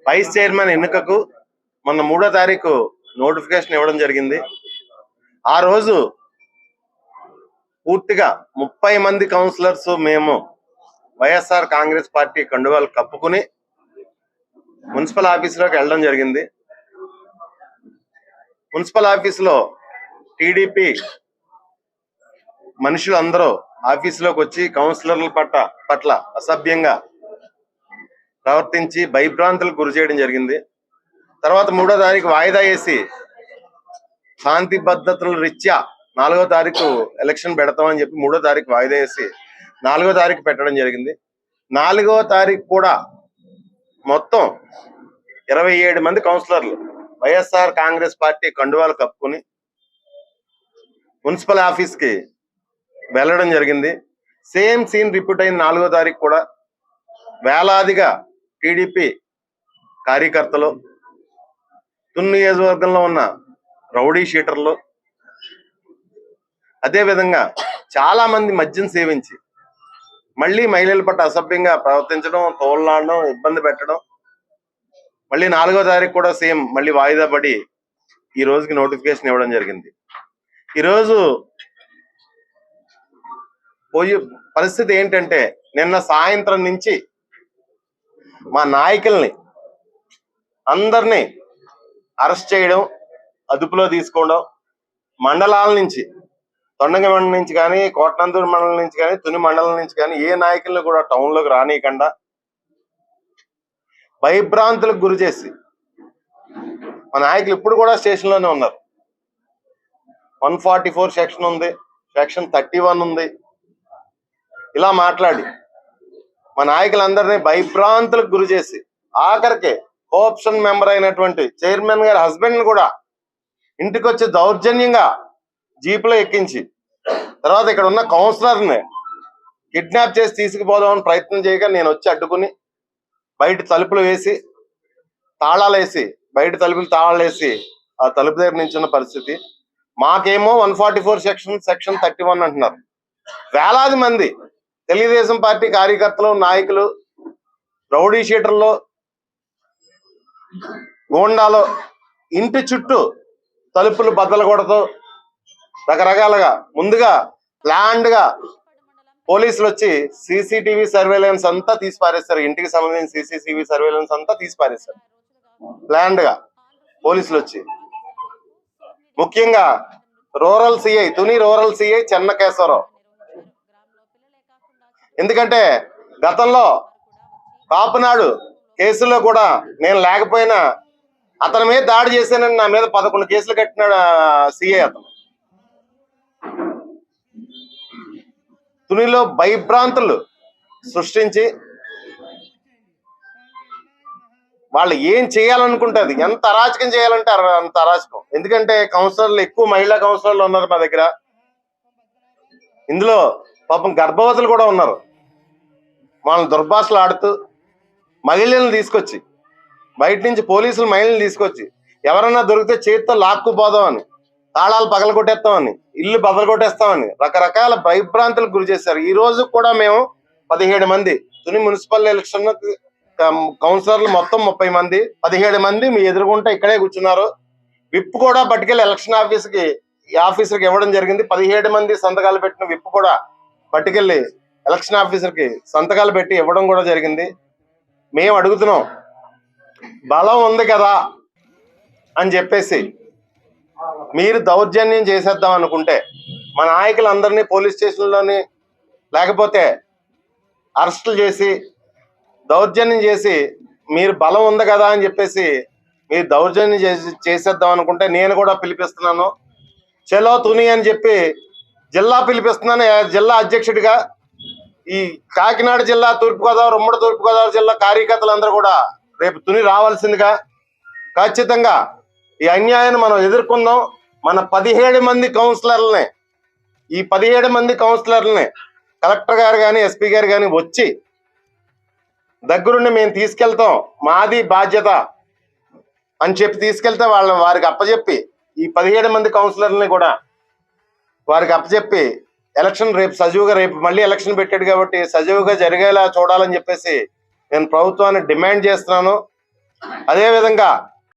Vice chairman ఎన్నికకు మొన్న 3వ తారీఖు నోటిఫికేషన్ ఇవ్వడం జరిగింది. ఆ రోజు పూర్తిగా 30 మంది కౌన్సిలర్స్ మేము వైఎస్ఆర్ కాంగ్రెస్ పార్టీ కండువాలు కప్పుకుని మున్సిపల్ ఆఫీసులోకి వెళ్ళడం జరిగింది. మున్సిపల్ ఆఫీసులో టీడీపీ మనుషులందరూ ఆఫీసులోకి వచ్చి కౌన్సిలర్ల పట్ల అసభ్యంగా ప్రవర్తించి భయభ్రాంతులకు గురి చేయడం జరిగింది. తర్వాత 3వ తారీఖు వాయిదా వేసి శాంతి భద్రతల రీత్యా 4వ తారీఖు ఎలక్షన్ పెడతామని చెప్పి 3వ తారీఖు వాయిదా వేసి 4వ తారీఖు పెట్టడం జరిగింది. 4వ తారీఖు కూడా మొత్తం 27 మంది కౌన్సిలర్లు వైఎస్ఆర్ కాంగ్రెస్ పార్టీ కండువాలు కప్పుకుని మున్సిపల్ ఆఫీస్కి వెళ్ళడం జరిగింది. సేమ్ సీన్ రిపీట్ అయింది. 4వ తారీఖు కూడా వేలాదిగా టీడీపీ కార్యకర్తలు, తుని నియోజకవర్గంలో ఉన్న రౌడీ షీటర్లు, అదేవిధంగా చాలా మంది మద్యం సేవించి మళ్ళీ మహిళల పట్ల అసభ్యంగా ప్రవర్తించడం, తోళ్లాడడం, ఇబ్బంది పెట్టడం, మళ్ళీ 4వ తారీఖు కూడా సేమ్ మళ్ళీ వాయిదా పడి ఈ రోజుకి నోటిఫికేషన్ ఇవ్వడం జరిగింది. ఈరోజు పోయే పరిస్థితి ఏంటంటే నిన్న సాయంత్రం నుంచి మా నాయకుల్ని అందరినీ అరెస్ట్ చేయడం, అదుపులో తీసుకోవడం, మండలాల నుంచి తొండంగి మండలం నుంచి కానీ, కోటనందూరు మండలం నుంచి కానీ, తుని మండలం నుంచి కానీ ఏ నాయకులను కూడా టౌన్లోకి రానియకుండా భయభ్రాంతులకు గురి చేసి మా నాయకులు ఇప్పుడు కూడా స్టేషన్లోనే ఉన్నారు. 144 సెక్షన్ ఉంది, సెక్షన్ 31 ఉంది. ఇలా మాట్లాడి మా నాయకులందరినీ భయభ్రాంతులకు గురి చేసి ఆఖరికి కోఆప్షన్ మెంబర్ అయినటువంటి చైర్మన్ గారి హస్బెండ్ కూడా ఇంటికి వచ్చి దౌర్జన్యంగా జీపులో ఎక్కించి తర్వాత ఇక్కడ ఉన్న కౌన్సిలర్ని కిడ్నాప్ చేసి తీసుకుపోదామని ప్రయత్నం చేయగా నేను వచ్చి అడ్డుకుని బయట తలుపులు వేసి తాళాలు వేసి బయట తాళాలు వేసి ఆ తలుపు దగ్గర నించున్న పరిస్థితి. మాకేమో 144 సెక్షన్ 31 అంటున్నారు. వేలాది మంది తెలుగుదేశం పార్టీ కార్యకర్తలు, నాయకులు, రౌడీ షీటర్లు, గోండాలు ఇంటి చుట్టూ తలుపులు బద్దలు కొడుతూ రకరకాలుగా ముందుగా ప్లాన్డ్ గా పోలీసులు వచ్చి సీసీటీవీ సర్వేలెన్స్ అంతా తీసి పారేస్తారు. ఇంటికి సంబంధించిన సీసీటీవీ సర్వేలెన్స్ అంతా తీసి పారేస్తారు ప్లాన్డ్ గా పోలీసులు వచ్చి. ముఖ్యంగా rural CI, Tuni rural CI Chennakeswara Rao. ఎందుకంటే గతంలో కాపునాడు కేసులో కూడా నేను లేకపోయినా అతని మీద దాడి చేశానని నా మీద 11 కేసులు కట్టినాడు సిఐ. అతను తునిలో భయభ్రాంతులు సృష్టించి వాళ్ళు ఏం చేయాలనుకుంటుంది, ఎంత అరాచకం చేయాలంటే అంత అరాచకం. ఎందుకంటే కౌన్సిలర్లు ఎక్కువ మహిళా కౌన్సిలర్లు ఉన్నారు మా దగ్గర. ఇందులో పాపం గర్భవతులు కూడా ఉన్నారు. వాళ్ళని దుర్భాషలు ఆడుతూ మహిళలను తీసుకొచ్చి బయట నుంచి పోలీసులు మహిళలను తీసుకొచ్చి ఎవరన్నా దొరికితే చేతితో లాక్కుపోదామని, తాళాలు పగల కొట్టేస్తామని, ఇల్లు బదలు కొట్టేస్తామని రకరకాల భయభ్రాంతులకు గురి చేశారు. ఈ రోజు కూడా మేము 17 మంది తుని మున్సిపల్ ఎలక్షన్ కౌన్సిలర్లు మొత్తం 30 మంది, 17 మంది మీ ఎదురుగుంటే ఇక్కడే కూర్చున్నారు. విప్ కూడా పట్టుకెళ్ళి ఎలక్షన్ ఆఫీసర్కి ఇవ్వడం జరిగింది. 17 మంది సంతకాలు పెట్టిన విప్ కూడా పట్టుకెళ్ళి ఎలక్షన్ ఆఫీసర్కి సంతకాలు పెట్టి ఇవ్వడం కూడా జరిగింది. మేము అడుగుతున్నాం, బలం ఉంది కదా అని చెప్పేసి మీరు దౌర్జన్యం చేసేద్దాం అనుకుంటే మా నాయకులందరినీ పోలీస్ స్టేషన్లోని లేకపోతే అరెస్టులు చేసి దౌర్జన్యం చేసి మీరు బలం ఉంది కదా అని చెప్పేసి మీరు దౌర్జన్యం చేసేద్దాం అనుకుంటే నేను కూడా పిలిపిస్తున్నాను. చలో తుని అని చెప్పి జిల్లా పిలిపిస్తున్నాను. జిల్లా అధ్యక్షుడిగా ఈ కాకినాడ జిల్లా, తూర్పుగోదావరి, ఉమ్మడి తూర్పుగోదావరి జిల్లా కార్యకర్తలందరూ కూడా రేపు తుని రావాల్సిందిగా, ఖచ్చితంగా ఈ అన్యాయాన్ని మనం ఎదుర్కొందాం. మన 17 మంది కౌన్సిలర్లని, ఈ 17 మంది కౌన్సిలర్లని కలెక్టర్ గారు కానీ, ఎస్పీ గారు కానీ వచ్చి దగ్గరుండి మేము తీసుకెళ్తాం, మాది బాధ్యత అని చెప్పి తీసుకెళ్తే వారికి అప్పచెప్పి ఈ 17 మంది కౌన్సిలర్ని కూడా వారికి అప్పచెప్పి ఎలక్షన్ రేపు సజీవుగా, రేపు మళ్ళీ ఎలక్షన్ పెట్టాడు కాబట్టి సజీవుగా జరిగేలా చూడాలని చెప్పేసి నేను ప్రభుత్వాన్ని డిమాండ్ చేస్తున్నాను. అదేవిధంగా